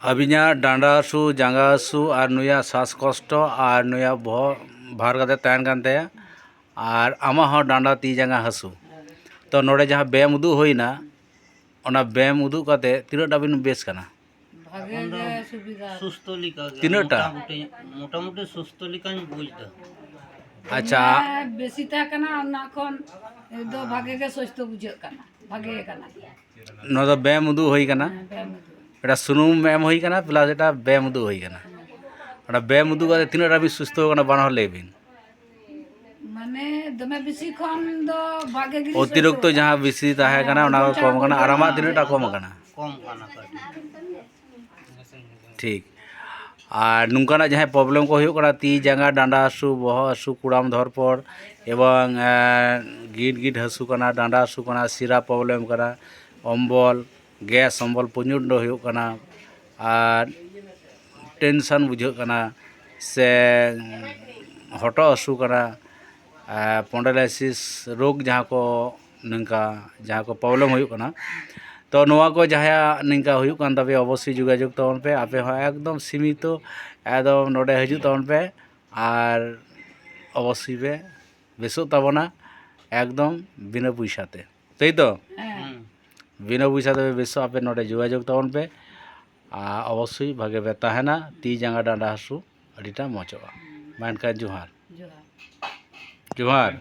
ᱟᱹᱵᱤᱧᱟᱜ ᱰᱟᱸᱰᱟ ᱦᱟᱹᱥᱩ ᱡᱟᱸᱜᱟ ᱦᱟᱹᱥᱩ ᱟᱨ ᱱᱩᱭᱟᱜ ᱥᱟᱥᱠᱚᱥᱴᱚ ᱟᱨ ᱱᱩᱭᱟᱜ ᱵᱚᱦᱚᱜ ᱵᱷᱟᱨ ᱠᱟᱛᱮ ᱛᱟᱦᱮᱱ ᱠᱟᱱ ᱛᱟᱭᱟ ᱟᱨ ᱟᱢᱟᱜ ᱦᱚᱸ ᱰᱟᱸᱰᱟ ᱛᱤ ᱡᱟᱸᱜᱟ ᱦᱟᱹᱥᱩ ᱛᱚ ᱱᱚᱰᱮ ᱡᱟᱦᱟᱸ ᱵᱮᱭᱟᱢ ᱩᱫᱩᱜ ᱦᱩᱭᱱᱟ ᱚᱱᱟ ᱵᱮᱭᱟᱢ ᱩᱫᱩᱜ ᱠᱟᱛᱮ ᱛᱤᱱᱟᱹᱜ ᱴᱟ ᱵᱤᱱ ᱵᱮᱥ ᱠᱟᱱᱟ? সুস্থ লিকা তিনটা? মোটামুটি সুস্থ লিকানি বুঝতে আচ্ছা বেশি টাকা না না এখন তো ভাগে গে সুস্থ বুঝাᱹᱜ কানা ভাগে কানা ᱱᱚᱣᱟ ᱫᱚ ᱵᱮᱭᱟᱢ ᱩᱫᱩᱜ ᱦᱩᱭ ᱠᱟᱱᱟ এটা সুনুম এম হই কানা প্লাস এটা ব্যায়াম উদুগ হই কানা ওটা ব্যায়াম উদুগ কাতে তিনাটা বি সুস্থ কানা বানা হলে বিন মানে দমে বেশি খন দো ভাগে গিরি অতিরিক্ত যাহা বেশি তাহে কানা ওনা কম কানা আর আমা তিনাটা কম কানা কম কানা কাটি ঠিক আর নুনকানা যাহা প্রবলেম কো হুᱭᱩᱜ কানা তি জাঙ্গা ডান্ডা হাসু বহᱚᱜ হাসু কুড়াম ধর পর এবং গিট গিট হাসু কানা ডান্ডা হাসু কানা সিরা প্রবলেম কানা অম্বল গ্যাস অম্বল প্রচণ্ড হুᱭᱩᱜ কানা আর টেনশন বুঝাᱹᱜ কানা সে হটᱚᱜ হাসু কানা পন্ডালাইসিস রোগ যাহা को निंका जहाँ को प्रॉब्लम हुई कना तो नोआ को जहाँ निंका हुई कान तबे अवश्य जोगाजोग तबन पे आपे हो एकदम सीमित एकदम नोडे हजू तबन पे और अवश्य पे बेसो तबना एकदम बिना पैसाते तई तो बिना पैसाते बेसो आपे नोडे जोगाजोग तबन पे अवश्य भागे पे तहना ती जांगा डांडा हासु अडिटा मचोगा मानका जोहार जोहार